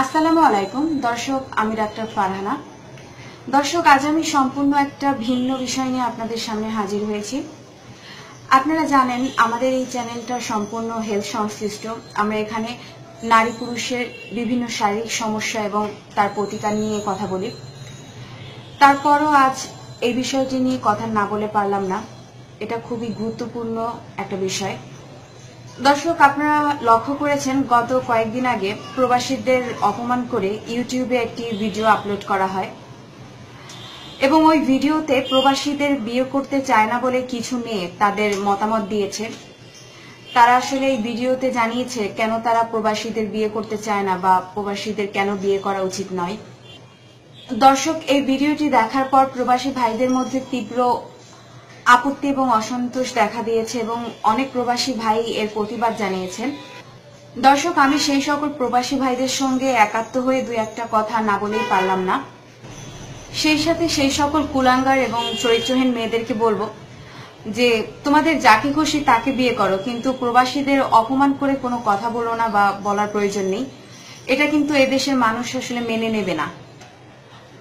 আসসালামু আলাইকুম দর্শক, আমি ডাক্তার ফারহানা। দর্শক, আজ আমি সম্পূর্ণ একটা ভিন্ন বিষয় নিয়ে আপনাদের সামনে হাজির হয়েছি। আপনারা জানেন আমাদের এই চ্যানেলটা সম্পূর্ণ হেলথ সংশ্লিষ্ট। আমরা এখানে নারী পুরুষের বিভিন্ন শারীরিক সমস্যা এবং তার প্রতিকার নিয়ে কথা বলি। তারপরও আজ এই বিষয়টি নিয়ে কথা না বলে পারলাম না। এটা খুবই গুরুত্বপূর্ণ একটা বিষয়। দর্শক, আপনারা লক্ষ্য করেছেন গত কয়েকদিন আগে প্রবাসীদের অপমান করে ইউটিউবে একটি ভিডিও আপলোড করা হয় এবং ওই ভিডিওতে প্রবাসীদের বিয়ে করতে চায় না বলে কিছু মেয়ে তাদের মতামত দিয়েছে। তারা আসলে এই ভিডিওতে জানিয়েছে কেন তারা প্রবাসীদের বিয়ে করতে চায় না বা প্রবাসীদের কেন বিয়ে করা উচিত নয়। দর্শক, এই ভিডিওটি দেখার পর প্রবাসী ভাইদের মধ্যে তীব্র আপত্তি এবং অসন্তোষ দেখা দিয়েছে এবং অনেক প্রবাসী ভাই এর প্রতিবাদ জানিয়েছেন। দর্শক, আমি সেই সকল প্রবাসী ভাইদের সঙ্গে একাত্ম হয়ে দুই একটা কথা না বলেই পারলাম না। সেই সাথে সেই সকল কুলাঙ্গার এবং চরিত্রহীন মেয়েদেরকে বলবো যে তোমাদের যাকে খুশি তাকে বিয়ে করো, কিন্তু প্রবাসীদের অপমান করে কোনো কথা বলো না বা বলার প্রয়োজন নেই। এটা কিন্তু এদেশের মানুষ আসলে মেনে নেবে না।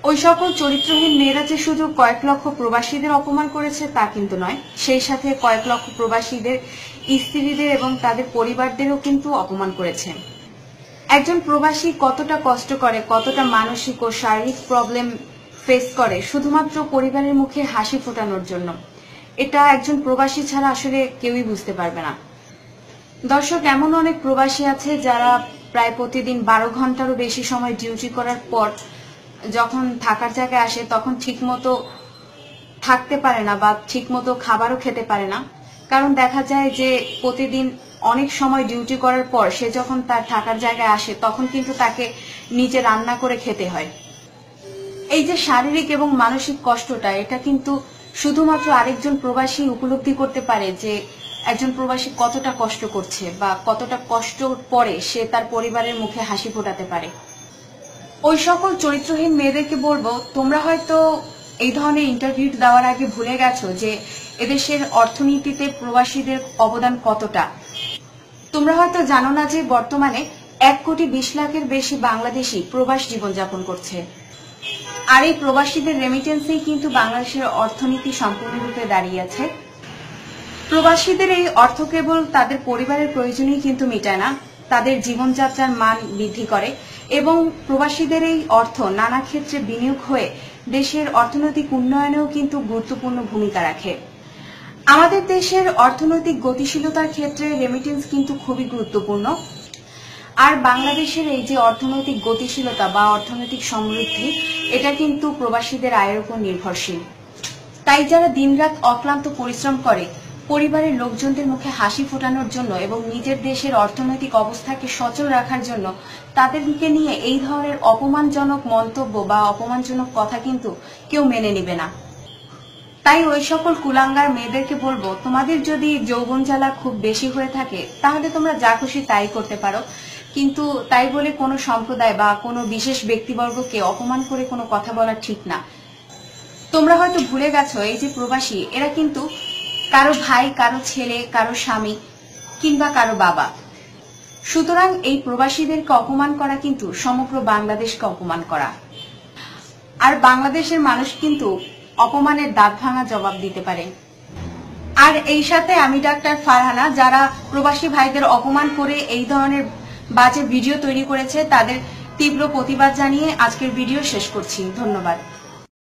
ওই সকল চরিত্রহীন মেয়েরা যে শুধু কয়েক লক্ষ প্রবাসীদের অপমান করেছে তা কিন্তু নয়, সেই সাথে কয়েক লক্ষ প্রবাসীদের স্ত্রীদের এবং তাদের পরিবারদেরও কিন্তু অপমান করেছে। একজন প্রবাসী কতটা কষ্ট করে, কতটা মানসিক ও শারীরিক প্রবলেম ফেস করে শুধুমাত্র পরিবারের মুখে হাসি ফোটানোর জন্য, এটা একজন প্রবাসী ছাড়া আসলে কেউই বুঝতে পারবে না। দর্শক, এমন অনেক প্রবাসী আছে যারা প্রায় প্রতিদিন 12 ঘন্টারও বেশি সময় ডিউটি করার পর যখন থাকার জায়গায় আসে তখন ঠিকমতো থাকতে পারে না বা ঠিকমতো খাবারও খেতে পারে না। কারণ দেখা যায় যে প্রতিদিন অনেক সময় ডিউটি করার পর সে যখন তার থাকার জায়গায় আসে তখন কিন্তু তাকে নিজে রান্না করে খেতে হয়। এই যে শারীরিক এবং মানসিক কষ্টটা, এটা কিন্তু শুধুমাত্র আরেকজন প্রবাসী উপলব্ধি করতে পারে যে একজন প্রবাসী কতটা কষ্ট করছে বা কতটা কষ্ট পরে সে তার পরিবারের মুখে হাসি ফোটাতে পারে। ওই সকল চরিত্রহীন মেয়েদেরকে বলবো, তোমরা হয়তো এই ধরনের ইন্টারভিউ দেওয়ার আগে ভুলে গেছো যে এদেশের অর্থনীতিতে প্রবাসীদের অবদান কতটা। তোমরা হয়তো জানো না যে বর্তমানে 1,20,00,000-এর বেশি বাংলাদেশি প্রবাস জীবনযাপন করছে। আর এই প্রবাসীদের রেমিটেন্সেই কিন্তু বাংলাদেশের অর্থনীতি সম্পূর্ণরূপে দাঁড়িয়ে আছে। প্রবাসীদের এই অর্থ কেবল তাদের পরিবারের প্রয়োজনই কিন্তু মেটায় না, তাদের জীবনযাত্রার মান বৃদ্ধি করে এবং প্রবাসীদের এই অর্থ নানা ক্ষেত্রে বিনিয়োগ হয়ে দেশের অর্থনৈতিক উন্নয়নেও কিন্তু গুরুত্বপূর্ণ ভূমিকা রাখে। আমাদের দেশের অর্থনৈতিক গতিশীলতার ক্ষেত্রে রেমিটেন্স কিন্তু খুবই গুরুত্বপূর্ণ। আর বাংলাদেশের এই যে অর্থনৈতিক গতিশীলতা বা অর্থনৈতিক সমৃদ্ধি, এটা কিন্তু প্রবাসীদের আয়ের উপর নির্ভরশীল। তাই যারা দিনরাত অক্লান্ত পরিশ্রম করে পরিবারের লোকজনদের মুখে হাসি ফোটানোর জন্য এবং নিজের দেশের অর্থনৈতিক অবস্থাকে সচল রাখার জন্য, তাদেরকে নিয়ে এই ধরনের অপমানজনক মন্তব্য বা অপমানজনক কথা কিন্তু কেউ মেনে নেবে না। তাই ওই সকল কুলাঙ্গার মেয়েদেরকে বলবো, তোমাদের যদি যৌবন জ্বালা খুব বেশি হয়ে থাকে তাহলে তোমরা যা খুশি তাই করতে পারো, কিন্তু তাই বলে কোনো সম্প্রদায় বা কোনো বিশেষ ব্যক্তিবর্গকে অপমান করে কোনো কথা বলা ঠিক না। তোমরা হয়তো ভুলে গেছো এই যে প্রবাসী, এরা কিন্তু কারো ভাই, কারো ছেলে, কারো স্বামী কিংবা কারো বাবা। সুতরাং এই প্রবাসীদেরকে অপমান করা কিন্তু সমগ্র বাংলাদেশকে অপমান করা। আর বাংলাদেশের মানুষ কিন্তু অপমানের দাঁত ভাঙা জবাব দিতে পারে। আর এই সাথে আমি ডাক্তার ফারহানা, যারা প্রবাসী ভাইদের অপমান করে এই ধরনের বাজে ভিডিও তৈরি করেছে তাদের তীব্র প্রতিবাদ জানিয়ে আজকের ভিডিও শেষ করছি। ধন্যবাদ।